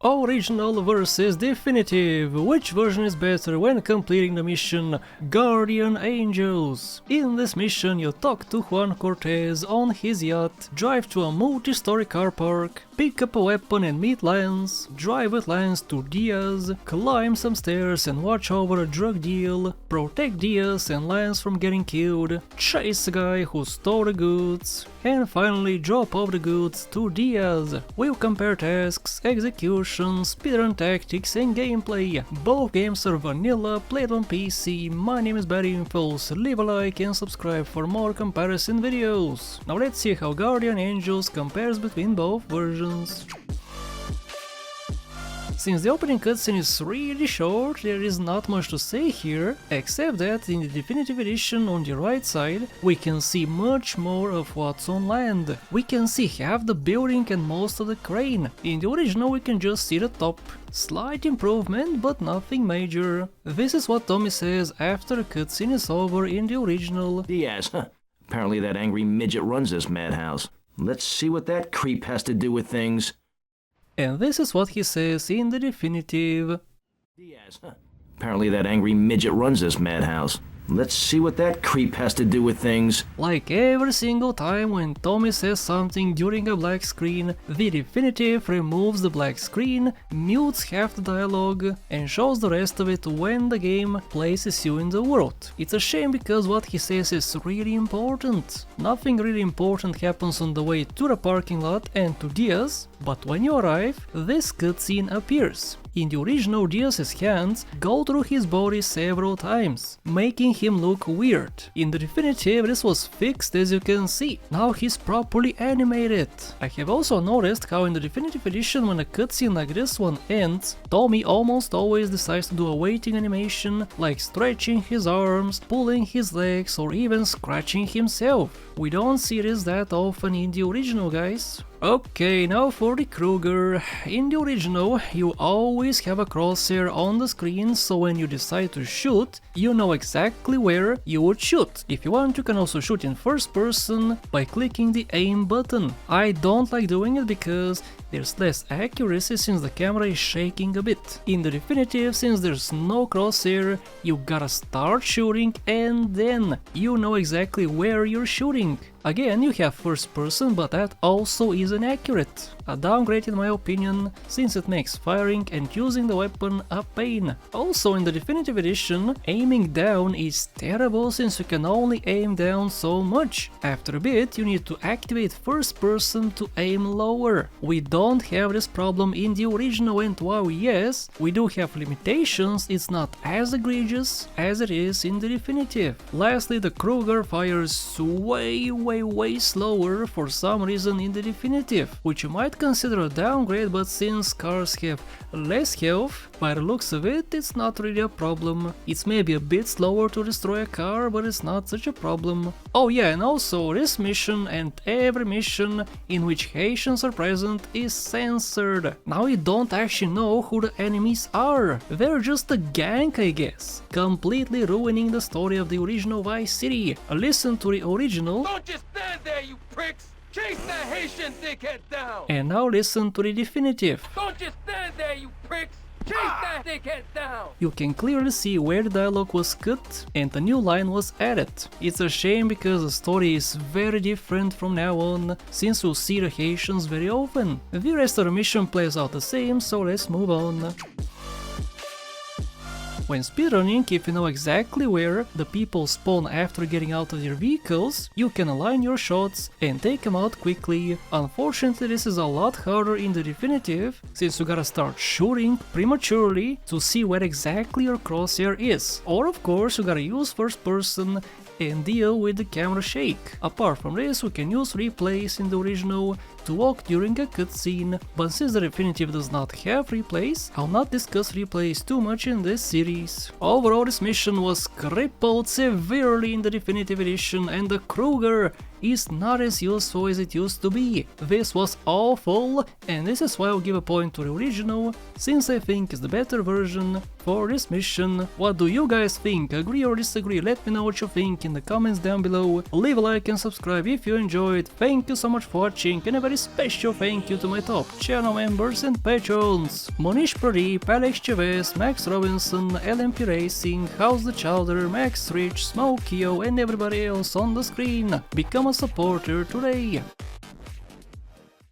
Original versus Definitive. Which version is better when completing the mission Guardian Angels? In this mission you talk to Juan Cortez on his yacht, drive to a multi-story car park, pick up a weapon and meet Lance, drive with Lance to Diaz, climb some stairs and watch over a drug deal, protect Diaz and Lance from getting killed, chase a guy who stole the goods, and finally drop off the goods to Diaz. We'll compare tasks, execution, speedrun tactics and gameplay. Both games are vanilla, played on PC. My name is BadInfos, leave a like and subscribe for more comparison videos. Now let's see how Guardian Angels compares between both versions. Since the opening cutscene is really short, there is not much to say here, except that in the Definitive Edition on the right side, we can see much more of what's on land. We can see half the building and most of the crane. In the original we can just see the top. Slight improvement, but nothing major. This is what Tommy says after the cutscene is over in the original. Diaz, huh? Apparently that angry midget runs this madhouse. Let's see what that creep has to do with things. And this is what he says in the Definitive. Diaz, huh? Apparently that angry midget runs this madhouse. Let's see what that creep has to do with things. Like every single time when Tommy says something during a black screen, the Definitive removes the black screen, mutes half the dialogue, and shows the rest of it when the game places you in the world. It's a shame because what he says is really important. Nothing really important happens on the way to the parking lot and to Diaz, but when you arrive, this cutscene appears. In the original, Diaz's hands go through his body several times, making him look weird. In the Definitive, this was fixed as you can see. Now he's properly animated. I have also noticed how in the Definitive Edition, when a cutscene like this one ends, Tommy almost always decides to do a waiting animation, like stretching his arms, pulling his legs, or even scratching himself. We don't see this that often in the original, guys. Okay, now for the Kruger. In the original, you always have a crosshair on the screen, so when you decide to shoot, you know exactly where you would shoot. If you want, you can also shoot in first person by clicking the aim button. I don't like doing it because there's less accuracy since the camera is shaking a bit. In the Definitive, since there's no crosshair, you gotta start shooting and then you know exactly where you're shooting. Again, you have first person, but that also isn't accurate. A downgrade in my opinion, since it makes firing and using the weapon a pain. Also in the Definitive Edition, aiming down is terrible since you can only aim down so much. After a bit, you need to activate first person to aim lower. We don't have this problem in the original, and while yes, we do have limitations, it's not as egregious as it is in the Definitive. Lastly, the Kruger fires way slower for some reason in the Definitive, which you might consider a downgrade, but since cars have less health, by the looks of it, it's not really a problem. It's maybe a bit slower to destroy a car, but it's not such a problem. Oh yeah, and also this mission and every mission in which Haitians are present is censored. Now you don't actually know who the enemies are. They're just a gang, I guess, completely ruining the story of the original Vice City. Listen to the original. Don't just stand there, you pricks! Chase that Haitian dickhead down! And now listen to the Definitive. Don't just stand there, you pricks! Chase that dickhead down! You can clearly see where the dialogue was cut and a new line was added. It's a shame because the story is very different from now on, since we'll see the Haitians very often. The rest of the mission plays out the same, so let's move on. When speedrunning, if you know exactly where the people spawn after getting out of their vehicles, you can align your shots and take them out quickly. Unfortunately, this is a lot harder in the Definitive, since you gotta start shooting prematurely to see where exactly your crosshair is. Or of course, you gotta use first person and deal with the camera shake. Apart from this, we can use replays in the original to walk during a cutscene, but since the Definitive does not have replays, I'll not discuss replays too much in this series. Overall, this mission was crippled severely in the Definitive Edition, and the Kruger is not as useful as it used to be. This was awful, and this is why I'll give a point to the original, since I think it's the better version for this mission. What do you guys think? Agree or disagree? Let me know what you think in the comments down below. Leave a like and subscribe if you enjoyed. Thank you so much for watching, and a very special thank you to my top channel members and patrons: Monish Pradeep, Alex Chavez, Max Robinson, LMP Racing, House the Chowder, Max Rich, Smokio, and everybody else on the screen. Become a supporter today.